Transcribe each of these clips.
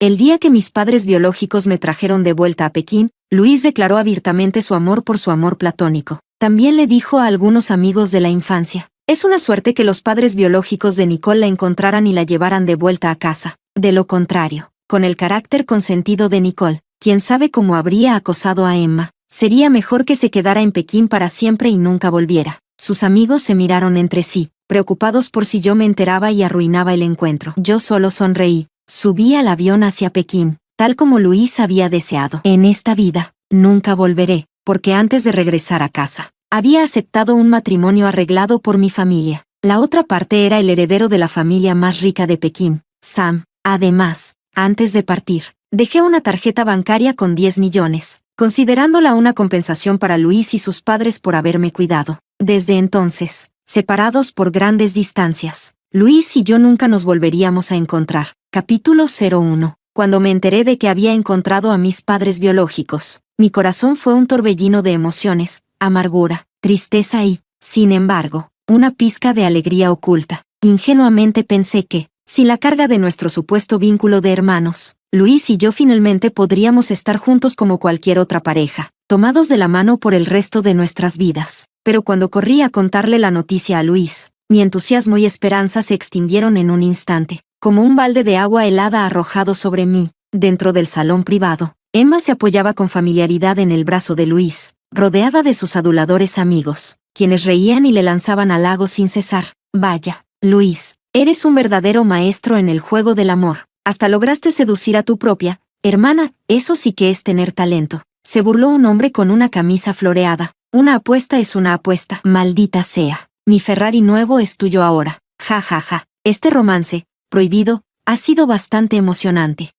El día que mis padres biológicos me trajeron de vuelta a Pekín, Luis declaró abiertamente su amor por su amor platónico. También le dijo a algunos amigos de la infancia: es una suerte que los padres biológicos de Nicole la encontraran y la llevaran de vuelta a casa. De lo contrario, con el carácter consentido de Nicole, quién sabe cómo habría acosado a Emma. Sería mejor que se quedara en Pekín para siempre y nunca volviera. Sus amigos se miraron entre sí, preocupados por si yo me enteraba y arruinaba el encuentro. Yo solo sonreí. Subí al avión hacia Pekín, tal como Luis había deseado. En esta vida, nunca volveré, porque antes de regresar a casa, había aceptado un matrimonio arreglado por mi familia. La otra parte era el heredero de la familia más rica de Pekín, Sam. Además, antes de partir, dejé una tarjeta bancaria con 10 millones, considerándola una compensación para Luis y sus padres por haberme cuidado. Desde entonces, separados por grandes distancias, Luis y yo nunca nos volveríamos a encontrar. Capítulo 01. Cuando me enteré de que había encontrado a mis padres biológicos, mi corazón fue un torbellino de emociones, amargura, tristeza y, sin embargo, una pizca de alegría oculta. Ingenuamente pensé que, sin la carga de nuestro supuesto vínculo de hermanos, Luis y yo finalmente podríamos estar juntos como cualquier otra pareja, tomados de la mano por el resto de nuestras vidas. Pero cuando corrí a contarle la noticia a Luis, mi entusiasmo y esperanza se extinguieron en un instante, como un balde de agua helada arrojado sobre mí. Dentro del salón privado, Emma se apoyaba con familiaridad en el brazo de Luis, rodeada de sus aduladores amigos, quienes reían y le lanzaban halagos sin cesar. Vaya, Luis, eres un verdadero maestro en el juego del amor. Hasta lograste seducir a tu propia hermana, eso sí que es tener talento. Se burló un hombre con una camisa floreada. Una apuesta es una apuesta. Maldita sea. Mi Ferrari nuevo es tuyo ahora. Ja ja ja. Este romance, prohibido, ha sido bastante emocionante.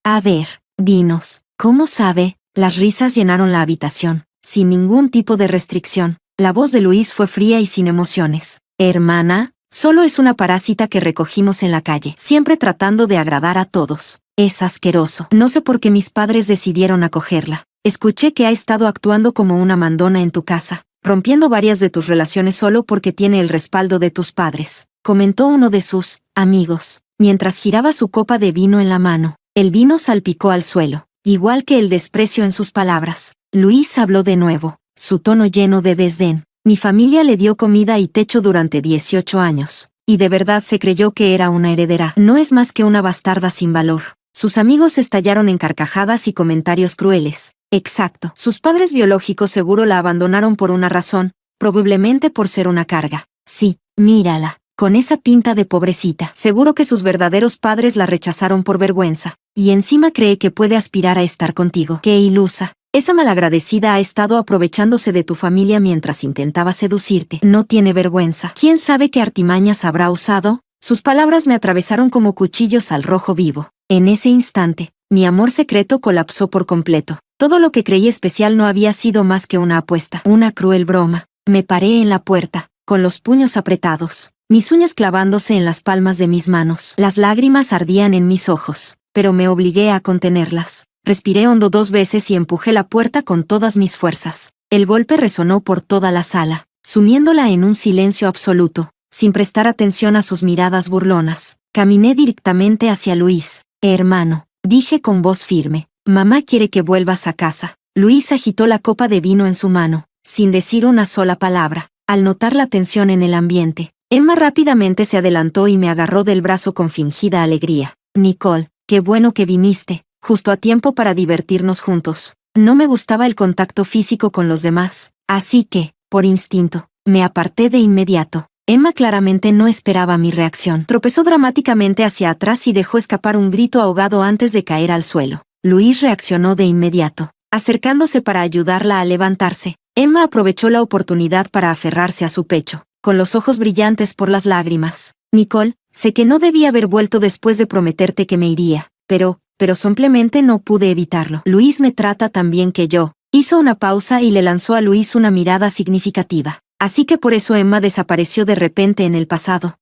A ver, dinos, ¿cómo sabe? Las risas llenaron la habitación, sin ningún tipo de restricción. La voz de Luis fue fría y sin emociones. Hermana, solo es una parásita que recogimos en la calle, siempre tratando de agradar a todos. Es asqueroso. No sé por qué mis padres decidieron acogerla. Escuché que ha estado actuando como una mandona en tu casa, rompiendo varias de tus relaciones solo porque tiene el respaldo de tus padres, comentó uno de sus amigos, mientras giraba su copa de vino en la mano. El vino salpicó al suelo, igual que el desprecio en sus palabras. Luis habló de nuevo, su tono lleno de desdén. Mi familia le dio comida y techo durante 18 años, y de verdad se creyó que era una heredera. No es más que una bastarda sin valor. Sus amigos estallaron en carcajadas y comentarios crueles. Exacto. Sus padres biológicos seguro la abandonaron por una razón, probablemente por ser una carga. Sí, mírala, con esa pinta de pobrecita. Seguro que sus verdaderos padres la rechazaron por vergüenza, y encima cree que puede aspirar a estar contigo. ¡Qué ilusa! Esa malagradecida ha estado aprovechándose de tu familia mientras intentaba seducirte. No tiene vergüenza. ¿Quién sabe qué artimañas habrá usado? Sus palabras me atravesaron como cuchillos al rojo vivo. En ese instante, mi amor secreto colapsó por completo. Todo lo que creí especial no había sido más que una apuesta, una cruel broma. Me paré en la puerta, con los puños apretados, mis uñas clavándose en las palmas de mis manos. Las lágrimas ardían en mis ojos, pero me obligué a contenerlas. Respiré hondo 2 veces y empujé la puerta con todas mis fuerzas. El golpe resonó por toda la sala, sumiéndola en un silencio absoluto. Sin prestar atención a sus miradas burlonas, caminé directamente hacia Luis. Hermano, dije con voz firme, mamá quiere que vuelvas a casa. Luis agitó la copa de vino en su mano, sin decir una sola palabra. Al notar la tensión en el ambiente, Emma rápidamente se adelantó y me agarró del brazo con fingida alegría. Nicole, qué bueno que viniste, justo a tiempo para divertirnos juntos. No me gustaba el contacto físico con los demás, así que, por instinto, me aparté de inmediato. Emma claramente no esperaba mi reacción. Tropezó dramáticamente hacia atrás y dejó escapar un grito ahogado antes de caer al suelo. Luis reaccionó de inmediato, acercándose para ayudarla a levantarse. Emma aprovechó la oportunidad para aferrarse a su pecho, con los ojos brillantes por las lágrimas. Nicole, sé que no debía haber vuelto después de prometerte que me iría, pero simplemente no pude evitarlo. Luis me trata tan bien que yo. Hizo una pausa y le lanzó a Luis una mirada significativa. Así que por eso Emma desapareció de repente en el pasado.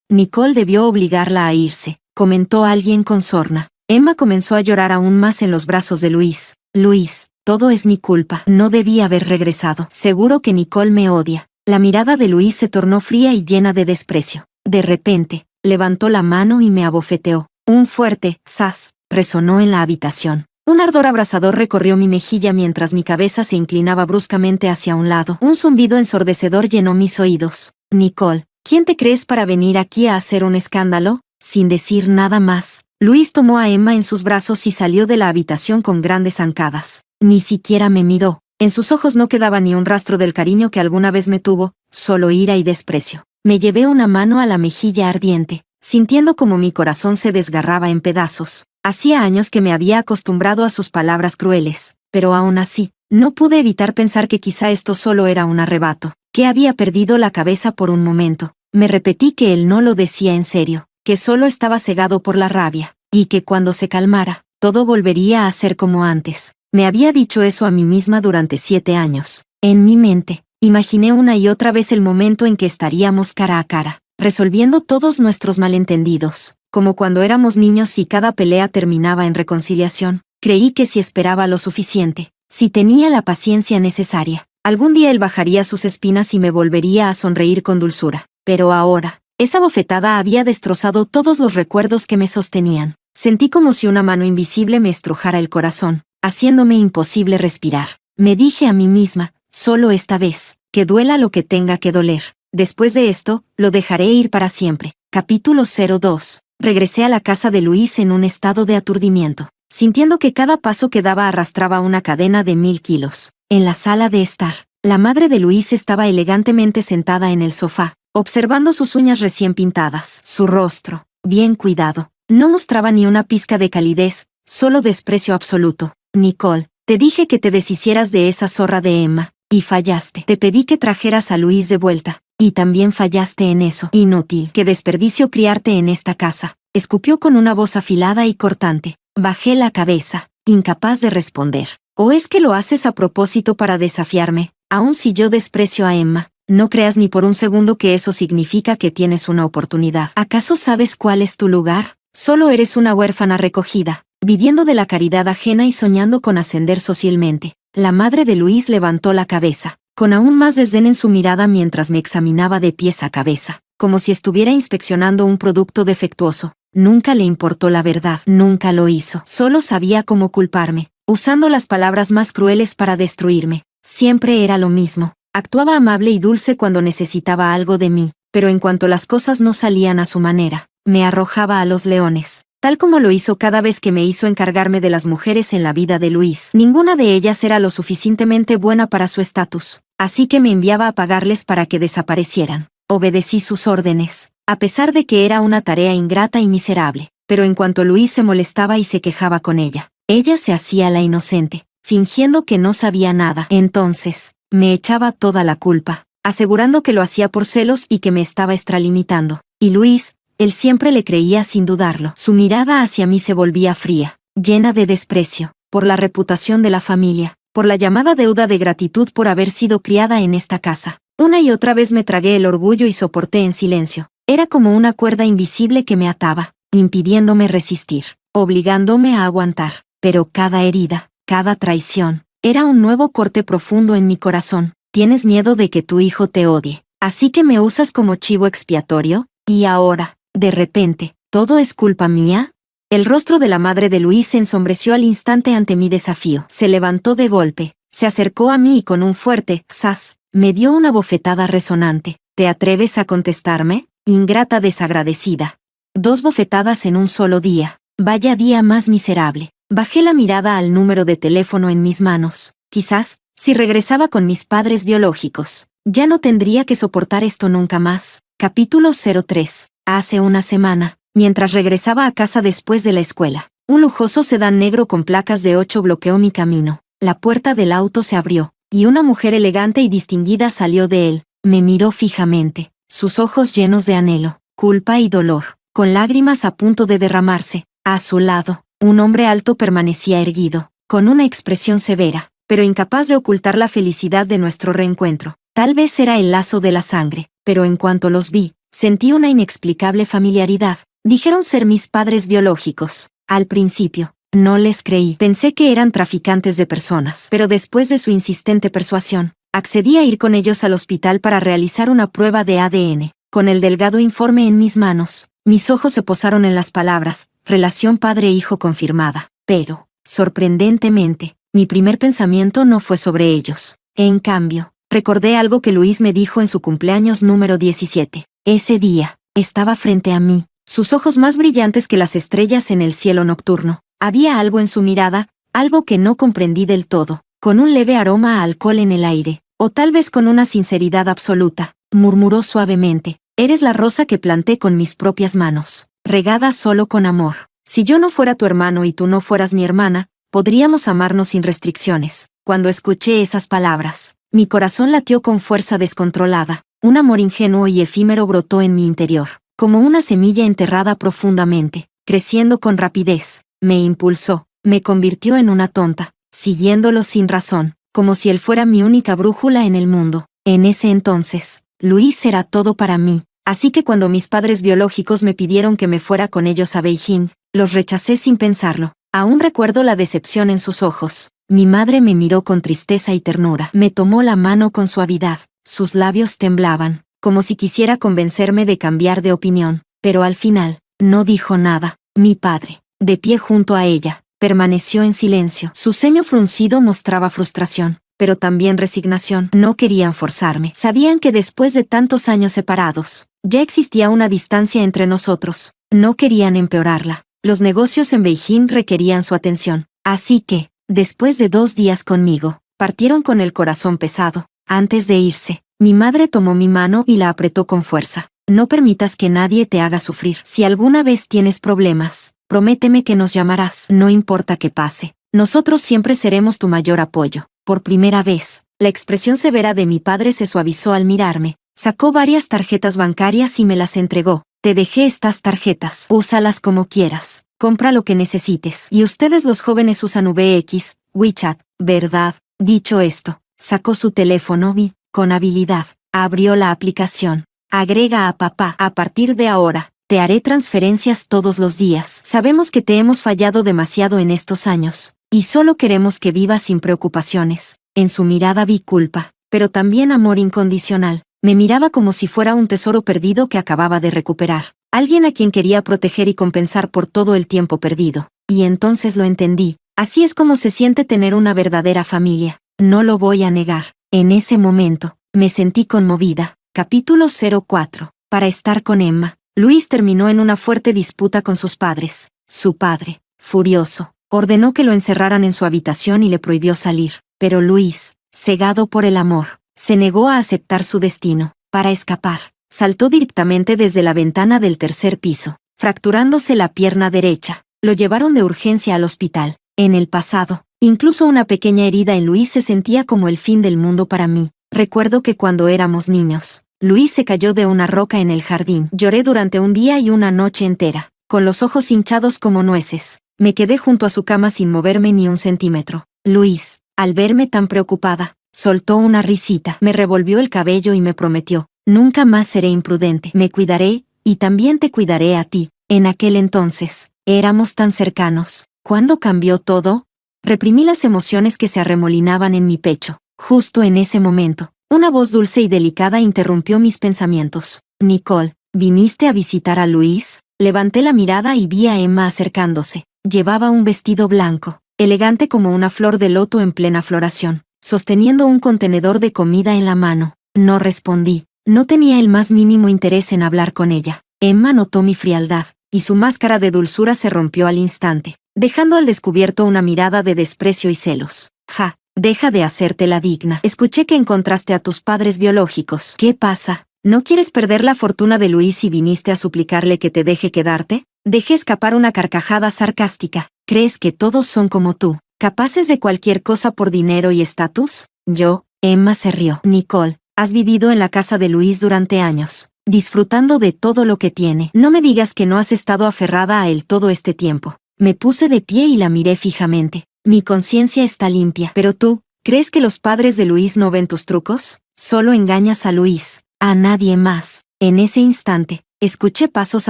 Nicole debió obligarla a irse, comentó alguien con sorna. Emma comenzó a llorar aún más en los brazos de Luis. Luis, todo es mi culpa. No debí haber regresado. Seguro que Nicole me odia. La mirada de Luis se tornó fría y llena de desprecio. De repente, levantó la mano y me abofeteó. Un fuerte zas. resonó en la habitación. Un ardor abrasador recorrió mi mejilla mientras mi cabeza se inclinaba bruscamente hacia un lado. Un zumbido ensordecedor llenó mis oídos. Nicole, ¿quién te crees para venir aquí a hacer un escándalo? Sin decir nada más, Luis tomó a Emma en sus brazos y salió de la habitación con grandes zancadas. Ni siquiera me miró. En sus ojos no quedaba ni un rastro del cariño que alguna vez me tuvo, solo ira y desprecio. Me llevé una mano a la mejilla ardiente, sintiendo como mi corazón se desgarraba en pedazos. Hacía años que me había acostumbrado a sus palabras crueles, pero aún así, no pude evitar pensar que quizá esto solo era un arrebato, que había perdido la cabeza por un momento. Me repetí que él no lo decía en serio, que solo estaba cegado por la rabia, y que cuando se calmara, todo volvería a ser como antes. Me había dicho eso a mí misma durante 7 años. En mi mente, imaginé una y otra vez el momento en que estaríamos cara a cara, resolviendo todos nuestros malentendidos, como cuando éramos niños y cada pelea terminaba en reconciliación. Creí que si esperaba lo suficiente, si tenía la paciencia necesaria, algún día él bajaría sus espinas y me volvería a sonreír con dulzura. Pero ahora, esa bofetada había destrozado todos los recuerdos que me sostenían. Sentí como si una mano invisible me estrujara el corazón, haciéndome imposible respirar. Me dije a mí misma, solo esta vez, que duela lo que tenga que doler. Después de esto, lo dejaré ir para siempre. Capítulo 02. Regresé a la casa de Luis en un estado de aturdimiento, sintiendo que cada paso que daba arrastraba una cadena de 1000 kilos. En la sala de estar, la madre de Luis estaba elegantemente sentada en el sofá, observando sus uñas recién pintadas. Su rostro, bien cuidado, no mostraba ni una pizca de calidez, solo desprecio absoluto. Nicole, te dije que te deshicieras de esa zorra de Emma, y fallaste. Te pedí que trajeras a Luis de vuelta, y también fallaste en eso. Inútil, qué desperdicio criarte en esta casa. Escupió con una voz afilada y cortante. Bajé la cabeza, incapaz de responder. ¿O es que lo haces a propósito para desafiarme? Aun si yo desprecio a Emma, no creas ni por un segundo que eso significa que tienes una oportunidad. ¿Acaso sabes cuál es tu lugar? Solo eres una huérfana recogida, viviendo de la caridad ajena y soñando con ascender socialmente. La madre de Luis levantó la cabeza, con aún más desdén en su mirada mientras me examinaba de pies a cabeza, como si estuviera inspeccionando un producto defectuoso. Nunca le importó la verdad, nunca lo hizo. Solo sabía cómo culparme, usando las palabras más crueles para destruirme. Siempre era lo mismo. Actuaba amable y dulce cuando necesitaba algo de mí, pero en cuanto las cosas no salían a su manera, me arrojaba a los leones, tal como lo hizo cada vez que me hizo encargarme de las mujeres en la vida de Luis. Ninguna de ellas era lo suficientemente buena para su estatus, así que me enviaba a pagarles para que desaparecieran. Obedecí sus órdenes, a pesar de que era una tarea ingrata y miserable, pero en cuanto Luis se molestaba y se quejaba con ella se hacía la inocente, fingiendo que no sabía nada. Entonces, me echaba toda la culpa, asegurando que lo hacía por celos y que me estaba extralimitando. Y Luis, él siempre le creía sin dudarlo. Su mirada hacia mí se volvía fría, llena de desprecio, por la reputación de la familia, por la llamada deuda de gratitud por haber sido criada en esta casa. Una y otra vez me tragué el orgullo y soporté en silencio. Era como una cuerda invisible que me ataba, impidiéndome resistir, obligándome a aguantar. Pero cada herida, cada traición, era un nuevo corte profundo en mi corazón. Tienes miedo de que tu hijo te odie, así que me usas como chivo expiatorio, y ahora, de repente, ¿todo es culpa mía? El rostro de la madre de Luis se ensombreció al instante ante mi desafío. Se levantó de golpe, se acercó a mí y con un fuerte «zas», me dio una bofetada resonante. ¿Te atreves a contestarme? Ingrata desagradecida. 2 bofetadas en un solo día. Vaya día más miserable. Bajé la mirada al número de teléfono en mis manos. Quizás, si regresaba con mis padres biológicos, ya no tendría que soportar esto nunca más. Capítulo 03. Hace una semana, mientras regresaba a casa después de la escuela, un lujoso sedán negro con placas de 8 bloqueó mi camino. La puerta del auto se abrió, y una mujer elegante y distinguida salió de él. Me miró fijamente, sus ojos llenos de anhelo, culpa y dolor, con lágrimas a punto de derramarse. A su lado, un hombre alto permanecía erguido, con una expresión severa, pero incapaz de ocultar la felicidad de nuestro reencuentro. Tal vez era el lazo de la sangre, pero en cuanto los vi, sentí una inexplicable familiaridad. Dijeron ser mis padres biológicos. Al principio, no les creí. Pensé que eran traficantes de personas, pero después de su insistente persuasión, accedí a ir con ellos al hospital para realizar una prueba de ADN. Con el delgado informe en mis manos, mis ojos se posaron en las palabras relación padre-hijo confirmada. Pero, sorprendentemente, mi primer pensamiento no fue sobre ellos. En cambio, recordé algo que Luis me dijo en su cumpleaños número 17. Ese día, estaba frente a mí, sus ojos más brillantes que las estrellas en el cielo nocturno. Había algo en su mirada, algo que no comprendí del todo, con un leve aroma a alcohol en el aire, o tal vez con una sinceridad absoluta. Murmuró suavemente: eres la rosa que planté con mis propias manos, regada solo con amor. Si yo no fuera tu hermano y tú no fueras mi hermana, podríamos amarnos sin restricciones. Cuando escuché esas palabras, mi corazón latió con fuerza descontrolada. Un amor ingenuo y efímero brotó en mi interior, como una semilla enterrada profundamente, creciendo con rapidez. Me impulsó, me convirtió en una tonta, siguiéndolo sin razón, como si él fuera mi única brújula en el mundo. En ese entonces, Luis era todo para mí, así que cuando mis padres biológicos me pidieron que me fuera con ellos a Beijing, los rechacé sin pensarlo. Aún recuerdo la decepción en sus ojos. Mi madre me miró con tristeza y ternura. Me tomó la mano con suavidad. Sus labios temblaban, como si quisiera convencerme de cambiar de opinión, pero al final, no dijo nada. Mi padre, de pie junto a ella, permaneció en silencio. Su ceño fruncido mostraba frustración, pero también resignación. No querían forzarme. Sabían que después de tantos años separados, ya existía una distancia entre nosotros. No querían empeorarla. Los negocios en Beijing requerían su atención, así que, después de 2 días conmigo, partieron con el corazón pesado. Antes de irse, mi madre tomó mi mano y la apretó con fuerza. No permitas que nadie te haga sufrir. Si alguna vez tienes problemas, prométeme que nos llamarás. No importa qué pase, nosotros siempre seremos tu mayor apoyo. Por primera vez, la expresión severa de mi padre se suavizó al mirarme. Sacó varias tarjetas bancarias y me las entregó. Te dejé estas tarjetas. Úsalas como quieras. Compra lo que necesites. Y ustedes los jóvenes usan VX, WeChat, ¿verdad? Dicho esto, sacó su teléfono y, con habilidad, abrió la aplicación. Agrega a papá. A partir de ahora, te haré transferencias todos los días. Sabemos que te hemos fallado demasiado en estos años, y solo queremos que vivas sin preocupaciones. En su mirada vi culpa, pero también amor incondicional. Me miraba como si fuera un tesoro perdido que acababa de recuperar. Alguien a quien quería proteger y compensar por todo el tiempo perdido. Y entonces lo entendí. Así es como se siente tener una verdadera familia. No lo voy a negar. En ese momento, me sentí conmovida. Capítulo 04. Para estar con Emma, Luis terminó en una fuerte disputa con sus padres. Su padre, furioso, ordenó que lo encerraran en su habitación y le prohibió salir. Pero Luis, cegado por el amor, se negó a aceptar su destino. Para escapar, saltó directamente desde la ventana del 3er piso, fracturándose la pierna derecha. Lo llevaron de urgencia al hospital. En el pasado, incluso una pequeña herida en Luis se sentía como el fin del mundo para mí. Recuerdo que cuando éramos niños, Luis se cayó de una roca en el jardín. Lloré durante un día y una noche entera, con los ojos hinchados como nueces. Me quedé junto a su cama sin moverme ni un centímetro. Luis, al verme tan preocupada, soltó una risita, me revolvió el cabello y me prometió: nunca más seré imprudente. Me cuidaré, y también te cuidaré a ti. En aquel entonces, éramos tan cercanos. ¿Cuándo cambió todo? Reprimí las emociones que se arremolinaban en mi pecho. Justo en ese momento, una voz dulce y delicada interrumpió mis pensamientos. Nicole, ¿viniste a visitar a Luis? Levanté la mirada y vi a Emma acercándose. Llevaba un vestido blanco, elegante como una flor de loto en plena floración, sosteniendo un contenedor de comida en la mano. No respondí. No tenía el más mínimo interés en hablar con ella. Emma notó mi frialdad, y su máscara de dulzura se rompió al instante, dejando al descubierto una mirada de desprecio y celos. Ja, deja de hacerte la digna. Escuché que encontraste a tus padres biológicos. ¿Qué pasa? ¿No quieres perder la fortuna de Luis y viniste a suplicarle que te deje quedarte? Dejé escapar una carcajada sarcástica. ¿Crees que todos son como tú, capaces de cualquier cosa por dinero y estatus? Yo, Emma se rió. Nicole, has vivido en la casa de Luis durante años, disfrutando de todo lo que tiene. No me digas que no has estado aferrada a él todo este tiempo. Me puse de pie y la miré fijamente. Mi conciencia está limpia. Pero tú, ¿crees que los padres de Luis no ven tus trucos? Solo engañas a Luis, a nadie más. En ese instante, escuché pasos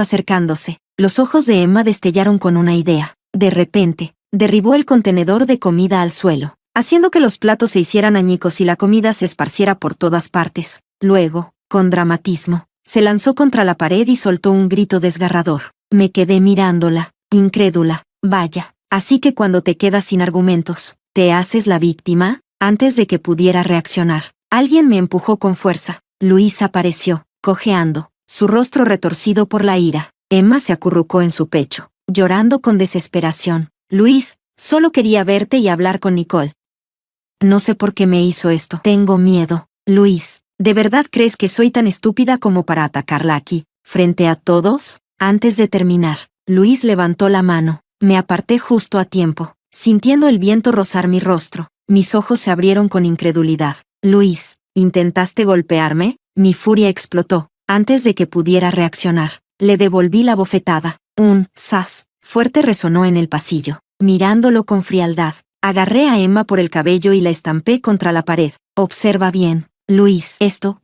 acercándose. Los ojos de Emma destellaron con una idea. De repente, derribó el contenedor de comida al suelo, haciendo que los platos se hicieran añicos y la comida se esparciera por todas partes. Luego, con dramatismo, se lanzó contra la pared y soltó un grito desgarrador. Me quedé mirándola. incrédula. Vaya. Así que cuando te quedas sin argumentos, ¿te haces la víctima? Antes de que pudiera reaccionar, alguien me empujó con fuerza. Luis apareció, cojeando, su rostro retorcido por la ira. Emma se acurrucó en su pecho, llorando con desesperación. Luis, solo quería verte y hablar con Nicole. No sé por qué me hizo esto. Tengo miedo. Luis, ¿de verdad crees que soy tan estúpida como para atacarla aquí, frente a todos? Antes de terminar, Luis levantó la mano. Me aparté justo a tiempo, sintiendo el viento rozar mi rostro. Mis ojos se abrieron con incredulidad. Luis, ¿intentaste golpearme? Mi furia explotó. Antes de que pudiera reaccionar, le devolví la bofetada. Un zas fuerte resonó en el pasillo. Mirándolo con frialdad, agarré a Emma por el cabello y la estampé contra la pared. Observa bien, Luis. Esto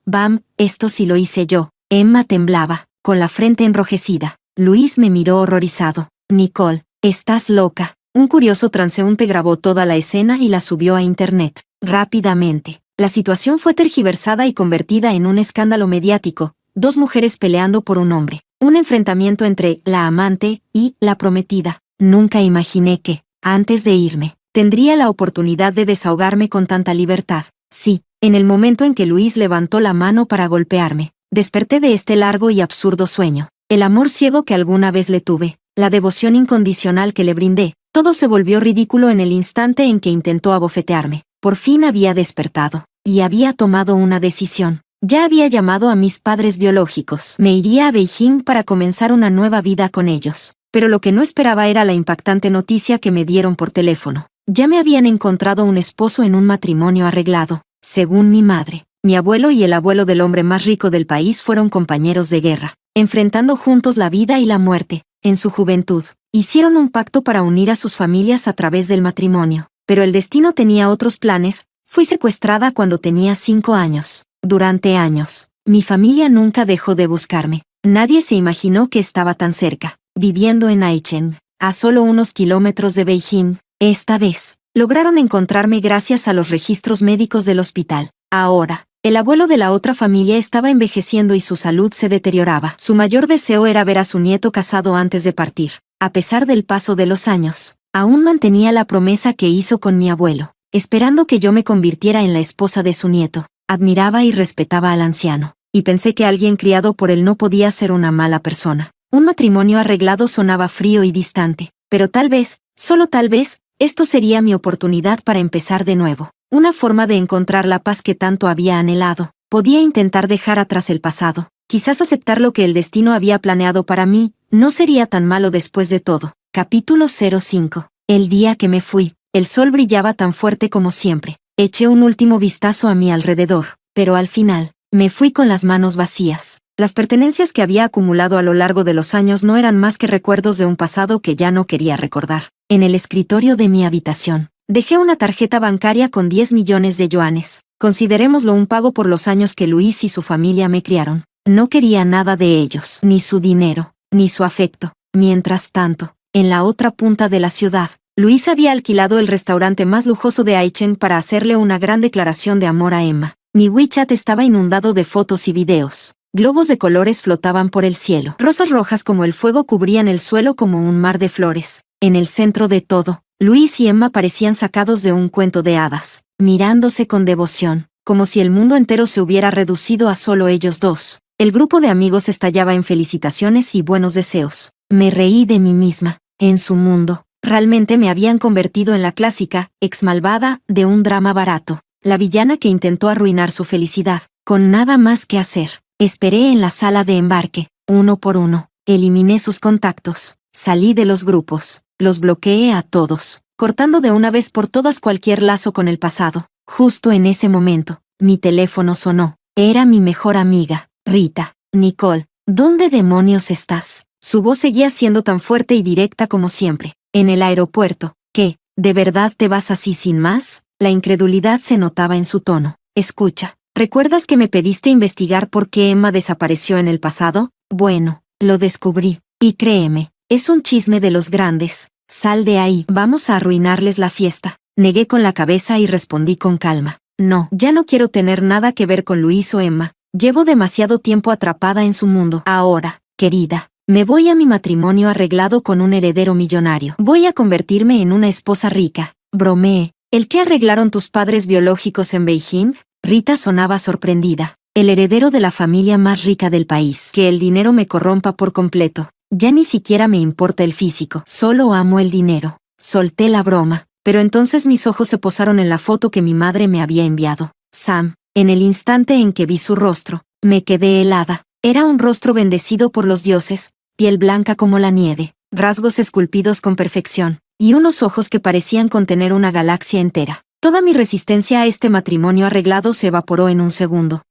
sí lo hice yo. Emma temblaba, con la frente enrojecida. Luis me miró horrorizado. Nicole, estás loca. Un curioso transeúnte grabó toda la escena y la subió a internet. Rápidamente, la situación fue tergiversada y convertida en un escándalo mediático. Dos mujeres peleando por un hombre. Un enfrentamiento entre la amante y la prometida. Nunca imaginé que, antes de irme, tendría la oportunidad de desahogarme con tanta libertad. Sí, en el momento en que Luis levantó la mano para golpearme, desperté de este largo y absurdo sueño. El amor ciego que alguna vez le tuve, la devoción incondicional que le brindé, todo se volvió ridículo en el instante en que intentó abofetearme. Por fin había despertado, y había tomado una decisión. Ya había llamado a mis padres biológicos. Me iría a Beijing para comenzar una nueva vida con ellos. Pero lo que no esperaba era la impactante noticia que me dieron por teléfono. Ya me habían encontrado un esposo en un matrimonio arreglado. Según mi madre, mi abuelo y el abuelo del hombre más rico del país fueron compañeros de guerra, enfrentando juntos la vida y la muerte. En su juventud, hicieron un pacto para unir a sus familias a través del matrimonio. Pero el destino tenía otros planes. Fui secuestrada cuando tenía 5 años. Durante años, mi familia nunca dejó de buscarme. Nadie se imaginó que estaba tan cerca, viviendo en Aichen, a solo unos kilómetros de Beijing. Esta vez, lograron encontrarme gracias a los registros médicos del hospital. Ahora, el abuelo de la otra familia estaba envejeciendo y su salud se deterioraba. Su mayor deseo era ver a su nieto casado antes de partir. A pesar del paso de los años, aún mantenía la promesa que hizo con mi abuelo, esperando que yo me convirtiera en la esposa de su nieto. Admiraba y respetaba al anciano, y pensé que alguien criado por él no podía ser una mala persona. Un matrimonio arreglado sonaba frío y distante, pero tal vez, solo tal vez, esto sería mi oportunidad para empezar de nuevo. Una forma de encontrar la paz que tanto había anhelado. Podía intentar dejar atrás el pasado. Quizás aceptar lo que el destino había planeado para mí, no sería tan malo después de todo. Capítulo 05. El día que me fui, el sol brillaba tan fuerte como siempre. Eché un último vistazo a mi alrededor, pero al final, me fui con las manos vacías. Las pertenencias que había acumulado a lo largo de los años no eran más que recuerdos de un pasado que ya no quería recordar. En el escritorio de mi habitación, dejé una tarjeta bancaria con 10 millones de yuanes. Considerémoslo un pago por los años que Luis y su familia me criaron. No quería nada de ellos, ni su dinero, ni su afecto. Mientras tanto, en la otra punta de la ciudad, Luis había alquilado el restaurante más lujoso de Aichen para hacerle una gran declaración de amor a Emma. Mi WeChat estaba inundado de fotos y videos. Globos de colores flotaban por el cielo. Rosas rojas como el fuego cubrían el suelo como un mar de flores. En el centro de todo, Luis y Emma parecían sacados de un cuento de hadas, mirándose con devoción, como si el mundo entero se hubiera reducido a solo ellos dos. El grupo de amigos estallaba en felicitaciones y buenos deseos. Me reí de mí misma. En su mundo, realmente me habían convertido en la clásica, ex malvada, de un drama barato. La villana que intentó arruinar su felicidad, con nada más que hacer. Esperé en la sala de embarque, uno por uno. Eliminé sus contactos. Salí de los grupos. Los bloqueé a todos, cortando de una vez por todas cualquier lazo con el pasado. Justo en ese momento, mi teléfono sonó. Era mi mejor amiga, Rita. Nicole, ¿dónde demonios estás? Su voz seguía siendo tan fuerte y directa como siempre. En el aeropuerto. ¿Qué? ¿De verdad te vas así sin más? La incredulidad se notaba en su tono. Escucha, ¿recuerdas que me pediste investigar por qué Emma desapareció en el pasado? Bueno, lo descubrí. Y créeme, es un chisme de los grandes. Sal de ahí. Vamos a arruinarles la fiesta. Negué con la cabeza y respondí con calma. No, ya no quiero tener nada que ver con Luis o Emma. Llevo demasiado tiempo atrapada en su mundo. Ahora, querida, Me voy a mi matrimonio arreglado con un heredero millonario. Voy a convertirme en una esposa rica. Bromeé. ¿El qué arreglaron tus padres biológicos en Beijing? Rita sonaba sorprendida. El heredero de la familia más rica del país. Que el dinero me corrompa por completo. Ya ni siquiera me importa el físico. Solo amo el dinero. Solté la broma. Pero entonces mis ojos se posaron en la foto que mi madre me había enviado. Sam. En el instante en que vi su rostro, me quedé helada. Era un rostro bendecido por los dioses, piel blanca como la nieve, rasgos esculpidos con perfección, y unos ojos que parecían contener una galaxia entera. Toda mi resistencia a este matrimonio arreglado se evaporó en un segundo.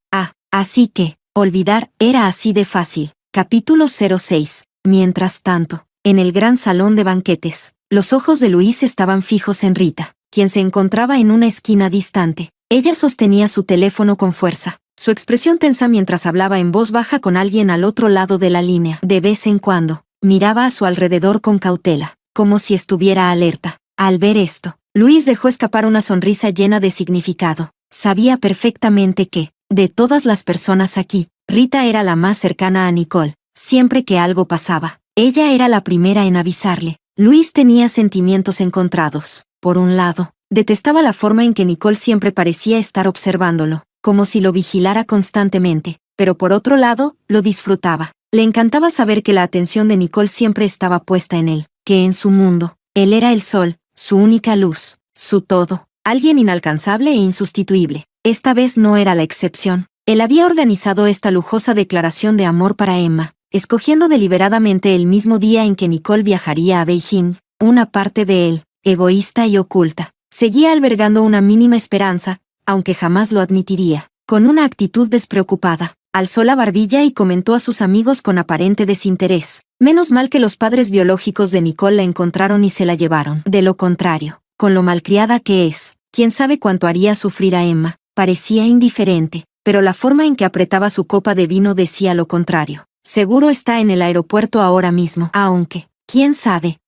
Así que, olvidar era así de fácil. Capítulo 06. Mientras tanto, en el gran salón de banquetes, los ojos de Luis estaban fijos en Rita, quien se encontraba en una esquina distante. Ella sostenía su teléfono con fuerza, su expresión tensa mientras hablaba en voz baja con alguien al otro lado de la línea. De vez en cuando, miraba a su alrededor con cautela, como si estuviera alerta. Al ver esto, Luis dejó escapar una sonrisa llena de significado. Sabía perfectamente que, de todas las personas aquí, Rita era la más cercana a Nicole. Siempre que algo pasaba, ella era la primera en avisarle. Luis tenía sentimientos encontrados. Por un lado, detestaba la forma en que Nicole siempre parecía estar observándolo, como si lo vigilara constantemente, pero por otro lado, lo disfrutaba. Le encantaba saber que la atención de Nicole siempre estaba puesta en él, que en su mundo, él era el sol, su única luz, su todo, alguien inalcanzable e insustituible. Esta vez no era la excepción. Él había organizado esta lujosa declaración de amor para Emma, escogiendo deliberadamente el mismo día en que Nicole viajaría a Beijing. Una parte de él, egoísta y oculta, seguía albergando una mínima esperanza, aunque jamás lo admitiría. Con una actitud despreocupada, alzó la barbilla y comentó a sus amigos con aparente desinterés. Menos mal que los padres biológicos de Nicole la encontraron y se la llevaron. De lo contrario, con lo malcriada que es, quién sabe cuánto haría sufrir a Emma. Parecía indiferente, pero la forma en que apretaba su copa de vino decía lo contrario. Seguro está en el aeropuerto ahora mismo, aunque, quién sabe,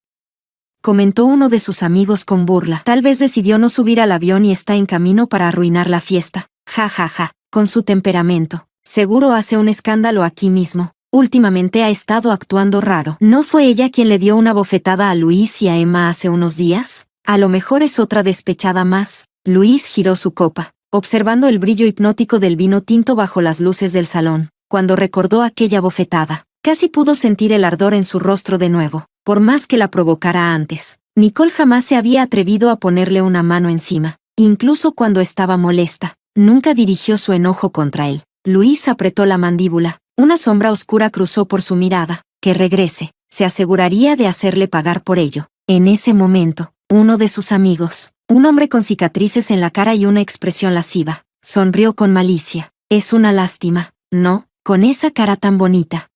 comentó uno de sus amigos con burla. Tal vez decidió no subir al avión y está en camino para arruinar la fiesta. Ja ja ja, con su temperamento. Seguro hace un escándalo aquí mismo. Últimamente ha estado actuando raro. ¿No fue ella quien le dio una bofetada a Luis y a Emma hace unos días? A lo mejor es otra despechada más. Luis giró su copa, observando el brillo hipnótico del vino tinto bajo las luces del salón. Cuando recordó aquella bofetada, casi pudo sentir el ardor en su rostro de nuevo. Por más que la provocara antes, Nicole jamás se había atrevido a ponerle una mano encima. Incluso cuando estaba molesta, nunca dirigió su enojo contra él. Luis apretó la mandíbula. Una sombra oscura cruzó por su mirada. Que regrese. Se aseguraría de hacerle pagar por ello. En ese momento, uno de sus amigos, un hombre con cicatrices en la cara y una expresión lasciva, sonrió con malicia. Es una lástima, ¿no? Con esa cara tan bonita.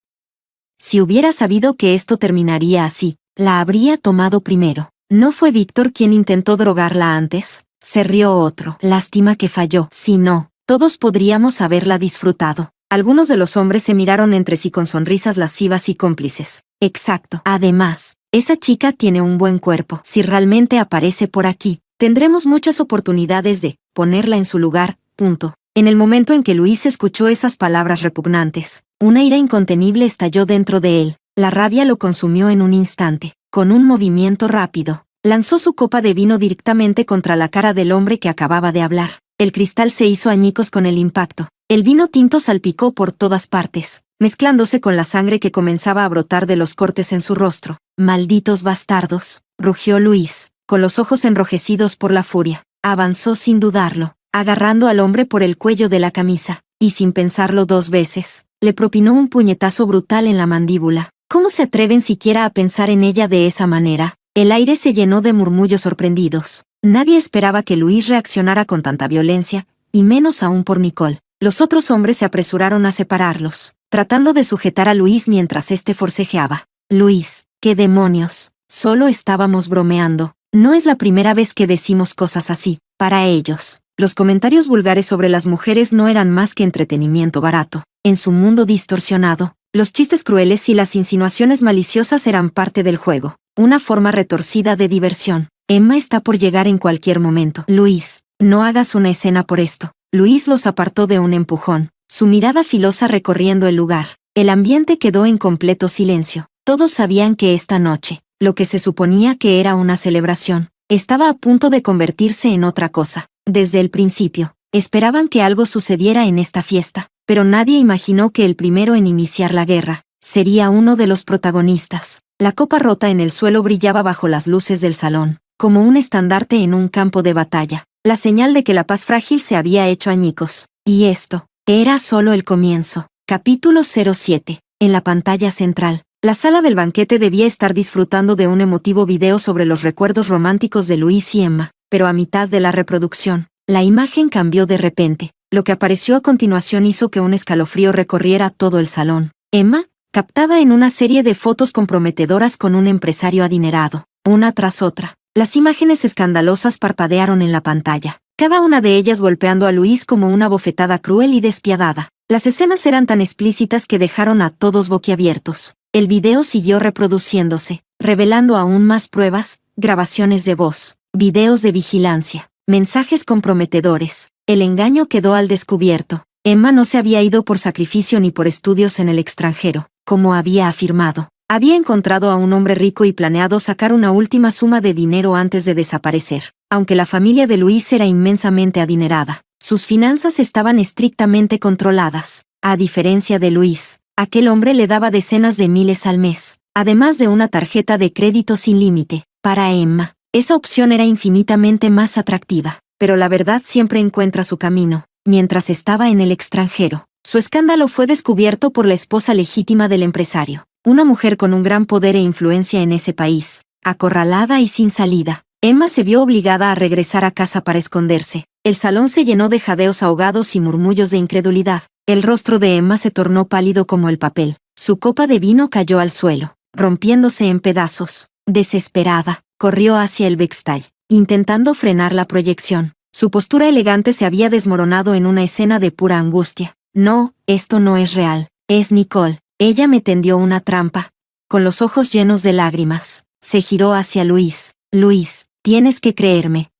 Si hubiera sabido que esto terminaría así, la habría tomado primero. ¿No fue Víctor quien intentó drogarla antes? Se rió otro. Lástima que falló. Si no, todos podríamos haberla disfrutado. Algunos de los hombres se miraron entre sí con sonrisas lascivas y cómplices. Exacto. Además, esa chica tiene un buen cuerpo. Si realmente aparece por aquí, tendremos muchas oportunidades de ponerla en su lugar. Punto. En el momento en que Luis escuchó esas palabras repugnantes, una ira incontenible estalló dentro de él. La rabia lo consumió en un instante. Con un movimiento rápido, lanzó su copa de vino directamente contra la cara del hombre que acababa de hablar. El cristal se hizo añicos con el impacto. El vino tinto salpicó por todas partes, mezclándose con la sangre que comenzaba a brotar de los cortes en su rostro. «Malditos bastardos», rugió Luis, con los ojos enrojecidos por la furia. Avanzó sin dudarlo, agarrando al hombre por el cuello de la camisa, y sin pensarlo dos veces, le propinó un puñetazo brutal en la mandíbula. ¿Cómo se atreven siquiera a pensar en ella de esa manera? El aire se llenó de murmullos sorprendidos. Nadie esperaba que Luis reaccionara con tanta violencia, y menos aún por Nicole. Los otros hombres se apresuraron a separarlos, tratando de sujetar a Luis mientras éste forcejeaba. Luis, ¿qué demonios? Solo estábamos bromeando. No es la primera vez que decimos cosas así. Para ellos, los comentarios vulgares sobre las mujeres no eran más que entretenimiento barato. En su mundo distorsionado, los chistes crueles y las insinuaciones maliciosas eran parte del juego, una forma retorcida de diversión. Emma está por llegar en cualquier momento. Luis, no hagas una escena por esto. Luis los apartó de un empujón, su mirada filosa recorriendo el lugar. El ambiente quedó en completo silencio. Todos sabían que esta noche, lo que se suponía que era una celebración, estaba a punto de convertirse en otra cosa. Desde el principio, esperaban que algo sucediera en esta fiesta, pero nadie imaginó que el primero en iniciar la guerra sería uno de los protagonistas. La copa rota en el suelo brillaba bajo las luces del salón, como un estandarte en un campo de batalla, la señal de que la paz frágil se había hecho añicos. Y esto era solo el comienzo. Capítulo 07. En la pantalla central, la sala del banquete debía estar disfrutando de un emotivo video sobre los recuerdos románticos de Luis y Emma, pero a mitad de la reproducción, la imagen cambió de repente. Lo que apareció a continuación hizo que un escalofrío recorriera todo el salón. Emma, captada en una serie de fotos comprometedoras con un empresario adinerado, una tras otra. Las imágenes escandalosas parpadearon en la pantalla, cada una de ellas golpeando a Luis como una bofetada cruel y despiadada. Las escenas eran tan explícitas que dejaron a todos boquiabiertos. El video siguió reproduciéndose, revelando aún más pruebas, grabaciones de voz, videos de vigilancia, mensajes comprometedores. El engaño quedó al descubierto. Emma no se había ido por sacrificio ni por estudios en el extranjero, como había afirmado. Había encontrado a un hombre rico y planeado sacar una última suma de dinero antes de desaparecer. Aunque la familia de Luis era inmensamente adinerada, sus finanzas estaban estrictamente controladas. A diferencia de Luis, aquel hombre le daba decenas de miles al mes, además de una tarjeta de crédito sin límite. Para Emma, esa opción era infinitamente más atractiva, pero la verdad siempre encuentra su camino. Mientras estaba en el extranjero, su escándalo fue descubierto por la esposa legítima del empresario, una mujer con un gran poder e influencia en ese país. Acorralada y sin salida, Emma se vio obligada a regresar a casa para esconderse. El salón se llenó de jadeos ahogados y murmullos de incredulidad. El rostro de Emma se tornó pálido como el papel. Su copa de vino cayó al suelo, rompiéndose en pedazos. Desesperada, corrió hacia el backstage, intentando frenar la proyección. Su postura elegante se había desmoronado en una escena de pura angustia. No, esto no es real. Es Nicole. Ella me tendió una trampa. Con los ojos llenos de lágrimas, se giró hacia Luis. Luis, tienes que creerme.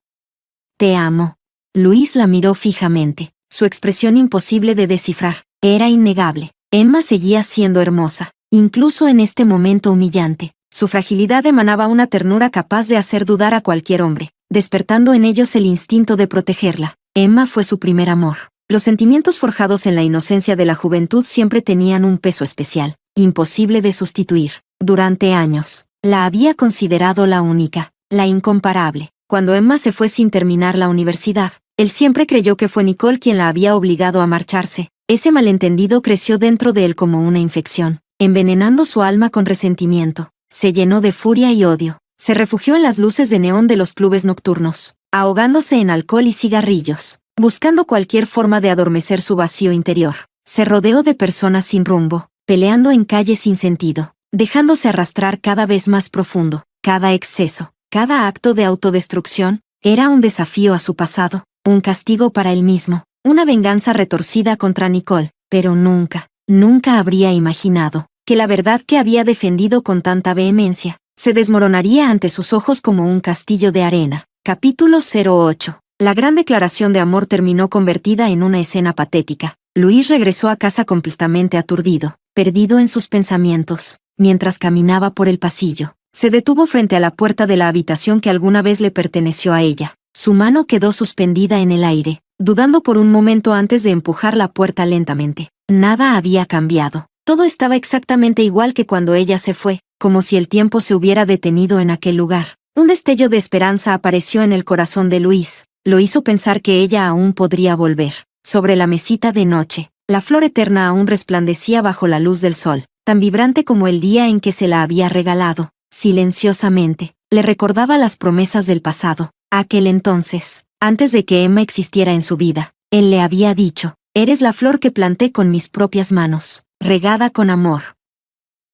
Te amo. Luis la miró fijamente. Su expresión imposible de descifrar. Era innegable. Emma seguía siendo hermosa, incluso en este momento humillante. Su fragilidad emanaba una ternura capaz de hacer dudar a cualquier hombre, despertando en ellos el instinto de protegerla. Emma fue su primer amor. Los sentimientos forjados en la inocencia de la juventud siempre tenían un peso especial, imposible de sustituir. Durante años, la había considerado la única, la incomparable. Cuando Emma se fue sin terminar la universidad, él siempre creyó que fue Nicole quien la había obligado a marcharse. Ese malentendido creció dentro de él como una infección, envenenando su alma con resentimiento. Se llenó de furia y odio. Se refugió en las luces de neón de los clubes nocturnos, ahogándose en alcohol y cigarrillos, buscando cualquier forma de adormecer su vacío interior. Se rodeó de personas sin rumbo, peleando en calles sin sentido, dejándose arrastrar cada vez más profundo. Cada exceso, cada acto de autodestrucción, era un desafío a su pasado, un castigo para él mismo, una venganza retorcida contra Nicole. Pero nunca, nunca habría imaginado que la verdad que había defendido con tanta vehemencia se desmoronaría ante sus ojos como un castillo de arena. Capítulo 08. La gran declaración de amor terminó convertida en una escena patética. Luis regresó a casa completamente aturdido, perdido en sus pensamientos. Mientras caminaba por el pasillo, se detuvo frente a la puerta de la habitación que alguna vez le perteneció a ella. Su mano quedó suspendida en el aire, dudando por un momento antes de empujar la puerta lentamente. Nada había cambiado. Todo estaba exactamente igual que cuando ella se fue, como si el tiempo se hubiera detenido en aquel lugar. Un destello de esperanza apareció en el corazón de Luis. Lo hizo pensar que ella aún podría volver. Sobre la mesita de noche, la flor eterna aún resplandecía bajo la luz del sol, tan vibrante como el día en que se la había regalado. Silenciosamente, le recordaba las promesas del pasado. Aquel entonces, antes de que Emma existiera en su vida, él le había dicho: «Eres la flor que planté con mis propias manos, regada con amor.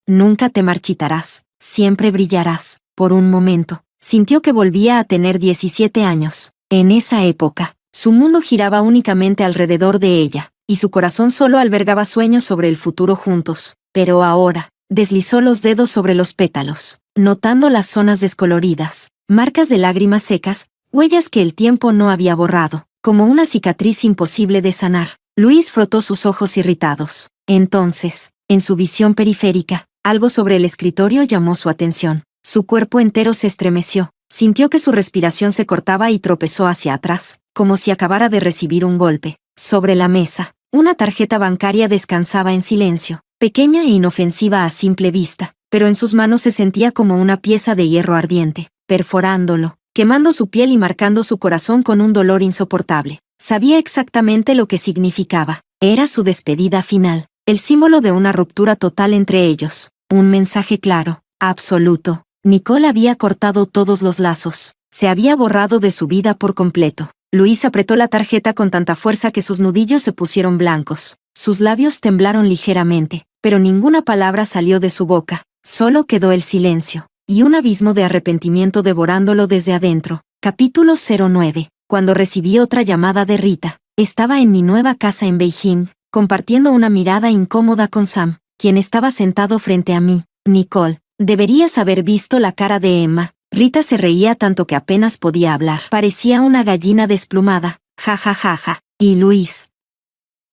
Nunca te marchitarás, siempre brillarás». Por un momento, sintió que volvía a tener 17 años. En esa época, su mundo giraba únicamente alrededor de ella, y su corazón solo albergaba sueños sobre el futuro juntos. Pero ahora, deslizó los dedos sobre los pétalos, notando las zonas descoloridas, marcas de lágrimas secas, huellas que el tiempo no había borrado, como una cicatriz imposible de sanar. Luis frotó sus ojos irritados. Entonces, En su visión periférica, algo sobre el escritorio llamó su atención. Su cuerpo entero se estremeció. Sintió que su respiración se cortaba y tropezó hacia atrás, como si acabara de recibir un golpe. Sobre la mesa, una tarjeta bancaria descansaba en silencio, pequeña e inofensiva a simple vista, pero en sus manos se sentía como una pieza de hierro ardiente, perforándolo, quemando su piel y marcando su corazón con un dolor insoportable. Sabía exactamente lo que significaba. Era su despedida final, el símbolo de una ruptura total entre ellos. Un mensaje claro, absoluto. Nicole había cortado todos los lazos. Se había borrado de su vida por completo. Luis apretó la tarjeta con tanta fuerza que sus nudillos se pusieron blancos. Sus labios temblaron ligeramente, pero ninguna palabra salió de su boca. Solo quedó el silencio, y un abismo de arrepentimiento devorándolo desde adentro. Capítulo 09. Cuando recibí otra llamada de Rita, estaba en mi nueva casa en Beijing, compartiendo una mirada incómoda con Sam, quien estaba sentado frente a mí. Nicole, deberías haber visto la cara de Emma. Rita se reía tanto que apenas podía hablar. Parecía una gallina desplumada. Ja ja ja ja. Y Luis.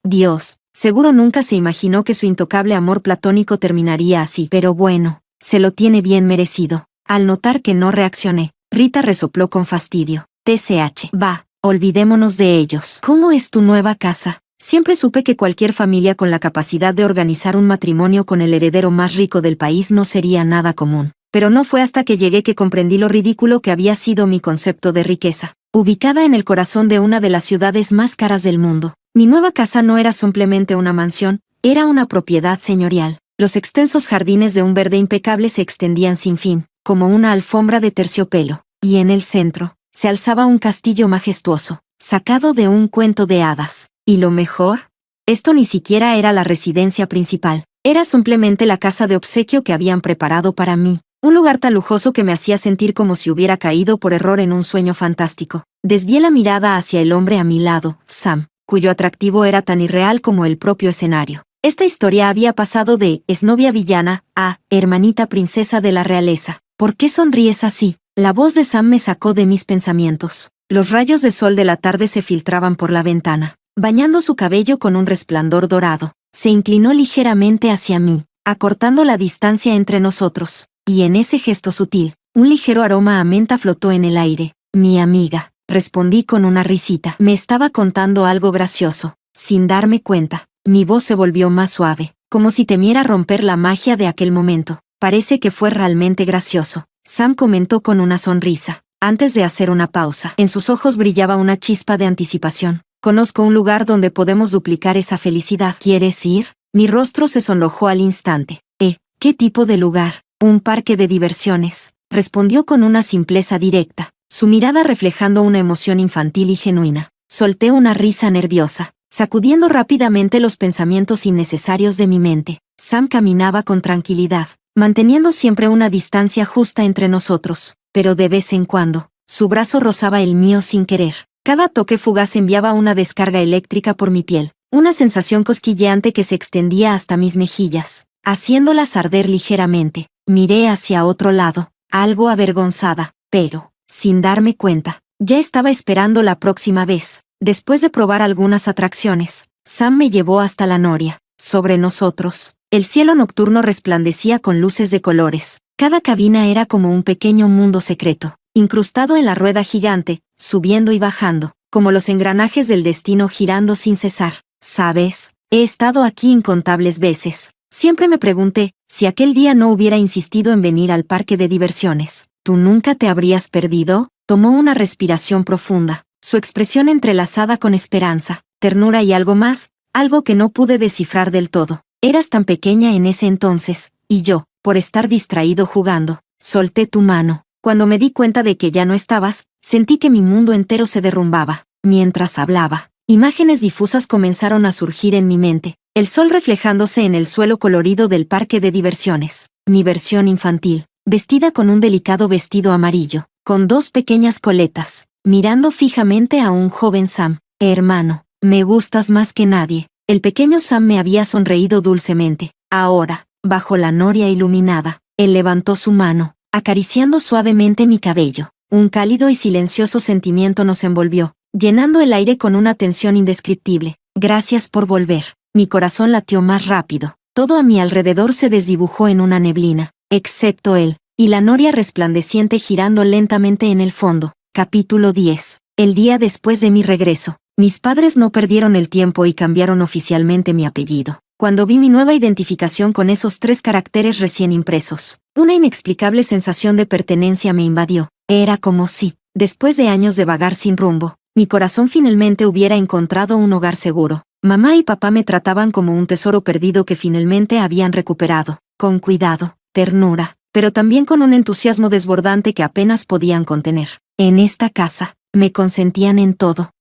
Dios, seguro nunca se imaginó que su intocable amor platónico terminaría así. Pero bueno, se lo tiene bien merecido. Al notar que no reaccioné, Rita resopló con fastidio. TCH. Va, olvidémonos de ellos. ¿Cómo es tu nueva casa? Siempre supe que cualquier familia con la capacidad de organizar un matrimonio con el heredero más rico del país no sería nada común. Pero no fue hasta que llegué que comprendí lo ridículo que había sido mi concepto de riqueza. Ubicada en el corazón de una de las ciudades más caras del mundo, mi nueva casa no era simplemente una mansión, era una propiedad señorial. Los extensos jardines de un verde impecable se extendían sin fin, como una alfombra de terciopelo, y en el centro, se alzaba un castillo majestuoso, sacado de un cuento de hadas. ¿Y lo mejor? Esto ni siquiera era la residencia principal, era simplemente la casa de obsequio que habían preparado para mí. Un lugar tan lujoso que me hacía sentir como si hubiera caído por error en un sueño fantástico. Desvié la mirada hacia el hombre a mi lado, Sam, cuyo atractivo era tan irreal como el propio escenario. Esta historia había pasado de exnovia villana a hermanita princesa de la realeza. ¿Por qué sonríes así? La voz de Sam me sacó de mis pensamientos. Los rayos de sol de la tarde se filtraban por la ventana, bañando su cabello con un resplandor dorado. Se inclinó ligeramente hacia mí, acortando la distancia entre nosotros. Y en ese gesto sutil, un ligero aroma a menta flotó en el aire. Mi amiga, respondí con una risita. Me estaba contando algo gracioso. Sin darme cuenta, mi voz se volvió más suave, como si temiera romper la magia de aquel momento. Parece que fue realmente gracioso, Sam comentó con una sonrisa, antes de hacer una pausa. En sus ojos brillaba una chispa de anticipación. Conozco un lugar donde podemos duplicar esa felicidad. ¿Quieres ir? Mi rostro se sonrojó al instante. ¿Qué tipo de lugar? Un parque de diversiones, respondió con una simpleza directa, su mirada reflejando una emoción infantil y genuina. Solté una risa nerviosa, sacudiendo rápidamente los pensamientos innecesarios de mi mente. Sam caminaba con tranquilidad, manteniendo siempre una distancia justa entre nosotros, pero de vez en cuando, su brazo rozaba el mío sin querer. Cada toque fugaz enviaba una descarga eléctrica por mi piel, una sensación cosquilleante que se extendía hasta mis mejillas, haciéndolas arder ligeramente. Miré hacia otro lado, algo avergonzada, pero, sin darme cuenta, ya estaba esperando la próxima vez. Después de probar algunas atracciones, Sam me llevó hasta la noria. Sobre nosotros, el cielo nocturno resplandecía con luces de colores. Cada cabina era como un pequeño mundo secreto, incrustado en la rueda gigante, subiendo y bajando, como los engranajes del destino girando sin cesar. ¿Sabes? He estado aquí incontables veces. Siempre me pregunté, si aquel día no hubiera insistido en venir al parque de diversiones, ¿tú nunca te habrías perdido? Tomó una respiración profunda, su expresión entrelazada con esperanza, ternura y algo más, algo que no pude descifrar del todo. Eras tan pequeña en ese entonces, y yo, por estar distraído jugando, solté tu mano. Cuando me di cuenta de que ya no estabas, sentí que mi mundo entero se derrumbaba. Mientras hablaba, imágenes difusas comenzaron a surgir en mi mente. El sol reflejándose en el suelo colorido del parque de diversiones. Mi versión infantil, vestida con un delicado vestido amarillo, con dos pequeñas coletas, mirando fijamente a un joven Sam. Hermano, me gustas más que nadie. El pequeño Sam me había sonreído dulcemente. Ahora, bajo la noria iluminada, él levantó su mano, acariciando suavemente mi cabello. Un cálido y silencioso sentimiento nos envolvió, llenando el aire con una tensión indescriptible. Gracias por volver. Mi corazón latió más rápido. Todo a mi alrededor se desdibujó en una neblina, excepto él, y la noria resplandeciente girando lentamente en el fondo. Capítulo 10. El día después de mi regreso, mis padres no perdieron el tiempo y cambiaron oficialmente mi apellido. Cuando vi mi nueva identificación con esos 3 caracteres recién impresos, una inexplicable sensación de pertenencia me invadió. Era como si, después de años de vagar sin rumbo, mi corazón finalmente hubiera encontrado un hogar seguro. Mamá y papá me trataban como un tesoro perdido que finalmente habían recuperado, con cuidado, ternura, pero también con un entusiasmo desbordante que apenas podían contener. En esta casa, me consentían en todo,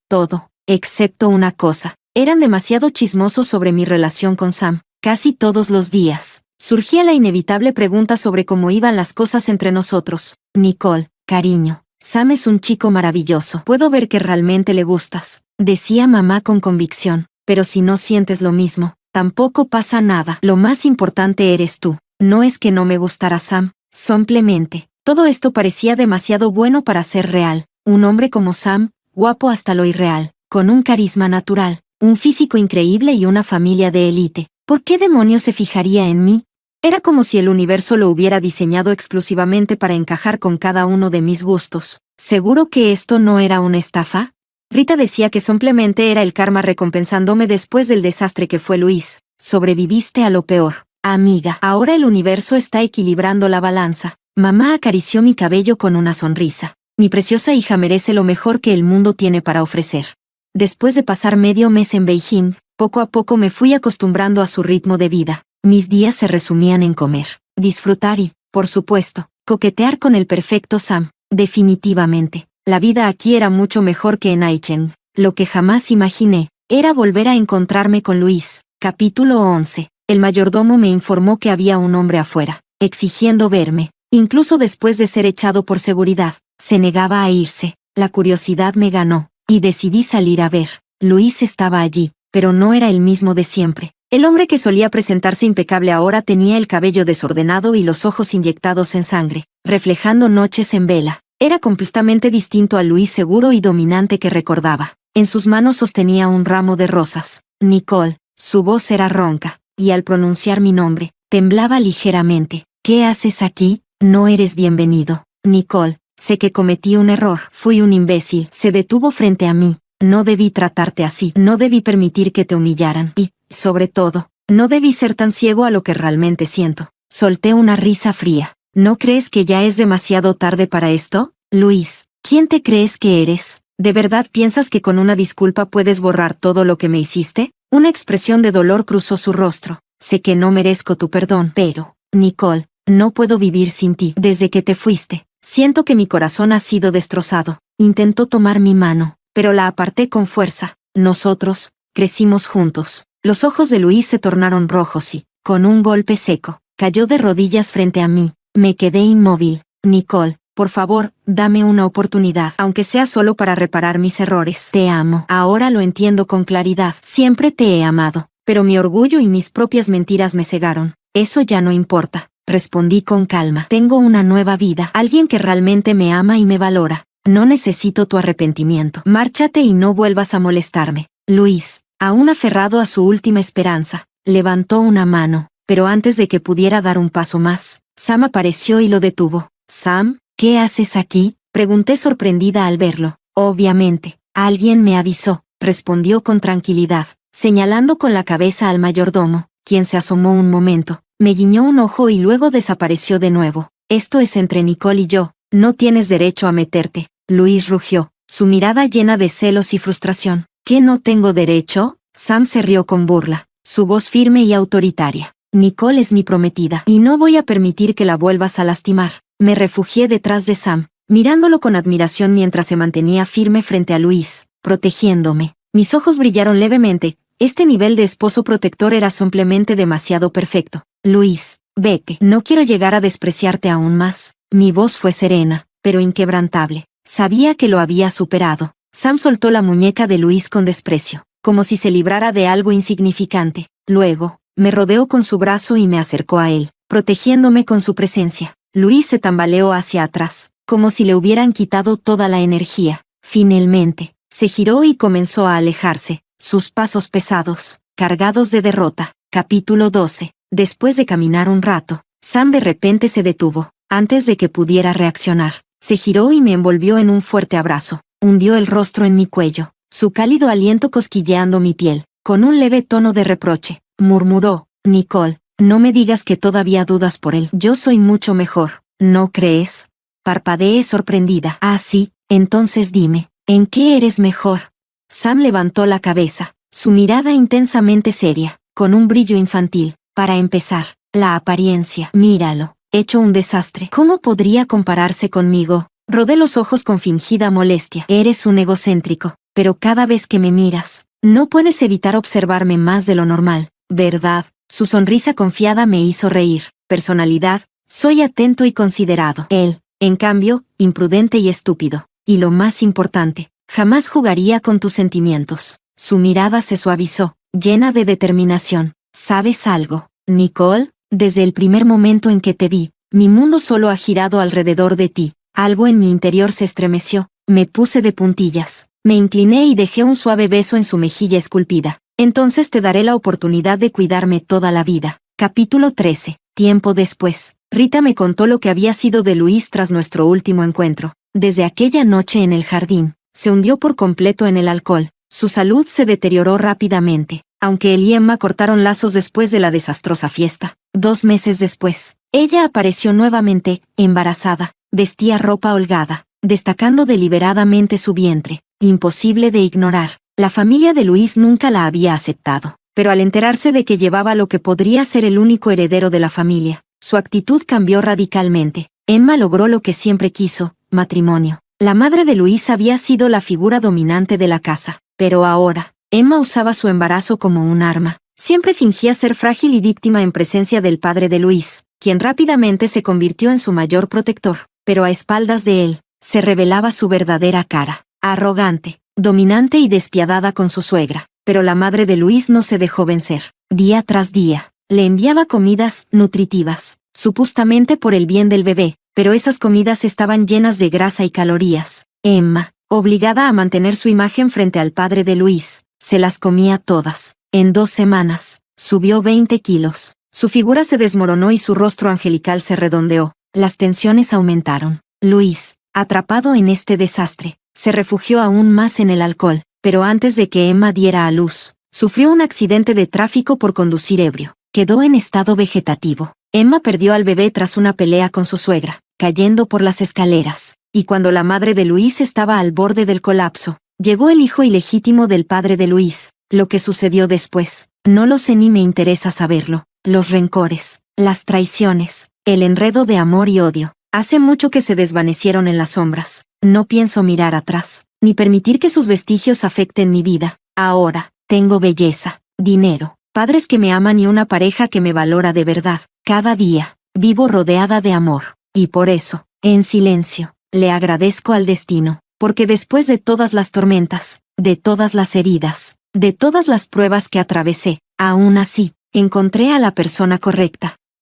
excepto una cosa. Eran demasiado chismosos sobre mi relación con Sam. Casi todos los días surgía la inevitable pregunta sobre cómo iban las cosas entre nosotros. Nicole, cariño, Sam es un chico maravilloso. Puedo ver que realmente le gustas, decía mamá con convicción. Pero si no sientes lo mismo, tampoco pasa nada. Lo más importante eres tú. No es que no me gustara Sam, simplemente. Todo esto parecía demasiado bueno para ser real. Un hombre como Sam, guapo hasta lo irreal, con un carisma natural, un físico increíble y una familia de élite. ¿Por qué demonios se fijaría en mí? Era como si el universo lo hubiera diseñado exclusivamente para encajar con cada uno de mis gustos. ¿Seguro que esto no era una estafa? Rita decía que simplemente era el karma recompensándome después del desastre que fue Luis. Sobreviviste a lo peor, amiga. Ahora el universo está equilibrando la balanza. Mamá acarició mi cabello con una sonrisa. Mi preciosa hija merece lo mejor que el mundo tiene para ofrecer. Después de pasar medio mes en Beijing, poco a poco me fui acostumbrando a su ritmo de vida. Mis días se resumían en comer, disfrutar y, por supuesto, coquetear con el perfecto Sam. Definitivamente, la vida aquí era mucho mejor que en Aichen. Lo que jamás imaginé era volver a encontrarme con Luis. Capítulo 11. El mayordomo me informó que había un hombre afuera, exigiendo verme. Incluso después de ser echado por seguridad, se negaba a irse. La curiosidad me ganó, y decidí salir a ver. Luis estaba allí, pero no era el mismo de siempre. El hombre que solía presentarse impecable ahora tenía el cabello desordenado y los ojos inyectados en sangre, reflejando noches en vela. Era completamente distinto al Luis seguro y dominante que recordaba. En sus manos sostenía un ramo de rosas. Nicole, su voz era ronca, y al pronunciar mi nombre, temblaba ligeramente. ¿Qué haces aquí? No eres bienvenido. Nicole, sé que cometí un error. Fui un imbécil. Se detuvo frente a mí. No debí tratarte así. No debí permitir que te humillaran. Y, sobre todo, no debí ser tan ciego a lo que realmente siento. Solté una risa fría. ¿No crees que ya es demasiado tarde para esto? Luis, ¿quién te crees que eres? ¿De verdad piensas que con una disculpa puedes borrar todo lo que me hiciste? Una expresión de dolor cruzó su rostro. Sé que no merezco tu perdón, pero, Nicole, no puedo vivir sin ti. Desde que te fuiste, siento que mi corazón ha sido destrozado. Intentó tomar mi mano, pero la aparté con fuerza. Nosotros crecimos juntos. Los ojos de Luis se tornaron rojos y, con un golpe seco, cayó de rodillas frente a mí. Me quedé inmóvil. Nicole, por favor, dame una oportunidad, aunque sea solo para reparar mis errores. Te amo. Ahora lo entiendo con claridad. Siempre te he amado, pero mi orgullo y mis propias mentiras me cegaron. Eso ya no importa. Respondí con calma. Tengo una nueva vida. Alguien que realmente me ama y me valora. No necesito tu arrepentimiento. Márchate y no vuelvas a molestarme. Luis, aún aferrado a su última esperanza, levantó una mano, pero antes de que pudiera dar un paso más, Sam apareció y lo detuvo. Sam, ¿qué haces aquí? Pregunté sorprendida al verlo. Obviamente, alguien me avisó, respondió con tranquilidad, señalando con la cabeza al mayordomo, quien se asomó un momento, me guiñó un ojo y luego desapareció de nuevo. Esto es entre Nicole y yo, no tienes derecho a meterte. Luis rugió, su mirada llena de celos y frustración. ¿Qué no tengo derecho? Sam se rió con burla, su voz firme y autoritaria. Nicole es mi prometida, y no voy a permitir que la vuelvas a lastimar. Me refugié detrás de Sam, mirándolo con admiración mientras se mantenía firme frente a Luis, protegiéndome. Mis ojos brillaron levemente. Este nivel de esposo protector era simplemente demasiado perfecto. Luis, vete. No quiero llegar a despreciarte aún más. Mi voz fue serena, pero inquebrantable. Sabía que lo había superado. Sam soltó la muñeca de Luis con desprecio, como si se librara de algo insignificante. Luego, me rodeó con su brazo y me acercó a él, protegiéndome con su presencia. Luis se tambaleó hacia atrás, como si le hubieran quitado toda la energía. Finalmente, se giró y comenzó a alejarse, sus pasos pesados, cargados de derrota. Capítulo 12. Después de caminar un rato, Sam de repente se detuvo. Antes de que pudiera reaccionar, se giró y me envolvió en un fuerte abrazo. Hundió el rostro en mi cuello, su cálido aliento cosquilleando mi piel. Con un leve tono de reproche, murmuró: Nicole, no me digas que todavía dudas por él. Yo soy mucho mejor, ¿no crees? Parpadeé sorprendida. Ah, sí, entonces dime, ¿en qué eres mejor? Sam levantó la cabeza, su mirada intensamente seria, con un brillo infantil. Para empezar, la apariencia. Míralo, hecho un desastre. ¿Cómo podría compararse conmigo? Rodé los ojos con fingida molestia. Eres un egocéntrico, pero cada vez que me miras, no puedes evitar observarme más de lo normal, ¿verdad? Su sonrisa confiada me hizo reír. Personalidad, soy atento y considerado. Él, en cambio, imprudente y estúpido. Y lo más importante, jamás jugaría con tus sentimientos. Su mirada se suavizó, llena de determinación. ¿Sabes algo, Nicole? Desde el primer momento en que te vi, mi mundo solo ha girado alrededor de ti. Algo en mi interior se estremeció, me puse de puntillas, me incliné y dejé un suave beso en su mejilla esculpida. Entonces te daré la oportunidad de cuidarme toda la vida. Capítulo 13. Tiempo después, Rita me contó lo que había sido de Luis tras nuestro último encuentro. Desde aquella noche en el jardín, se hundió por completo en el alcohol. Su salud se deterioró rápidamente, aunque él y Emma cortaron lazos después de la desastrosa fiesta. 2 meses después, ella apareció nuevamente, embarazada, vestía ropa holgada, destacando deliberadamente su vientre, imposible de ignorar. La familia de Luis nunca la había aceptado, pero al enterarse de que llevaba lo que podría ser el único heredero de la familia, su actitud cambió radicalmente. Emma logró lo que siempre quiso, matrimonio. La madre de Luis había sido la figura dominante de la casa, pero ahora, Emma usaba su embarazo como un arma. Siempre fingía ser frágil y víctima en presencia del padre de Luis, quien rápidamente se convirtió en su mayor protector, pero a espaldas de él, se revelaba su verdadera cara, arrogante, dominante y despiadada con su suegra. Pero la madre de Luis no se dejó vencer. Día tras día, le enviaba comidas nutritivas, supuestamente por el bien del bebé, pero esas comidas estaban llenas de grasa y calorías. Emma, obligada a mantener su imagen frente al padre de Luis, se las comía todas. En 2 semanas, subió 20 kilos. Su figura se desmoronó y su rostro angelical se redondeó. Las tensiones aumentaron. Luis, atrapado en este desastre, se refugió aún más en el alcohol, pero antes de que Emma diera a luz, sufrió un accidente de tráfico por conducir ebrio. Quedó en estado vegetativo. Emma perdió al bebé tras una pelea con su suegra, cayendo por las escaleras, y cuando la madre de Luis estaba al borde del colapso, llegó el hijo ilegítimo del padre de Luis. Lo que sucedió después, no lo sé ni me interesa saberlo. Los rencores, las traiciones, el enredo de amor y odio, hace mucho que se desvanecieron en las sombras. No pienso mirar atrás, ni permitir que sus vestigios afecten mi vida. Ahora, tengo belleza, dinero, padres que me aman y una pareja que me valora de verdad. Cada día, vivo rodeada de amor, y por eso, en silencio, le agradezco al destino, porque después de todas las tormentas, de todas las heridas, de todas las pruebas que atravesé, aún así, encontré a la persona correcta.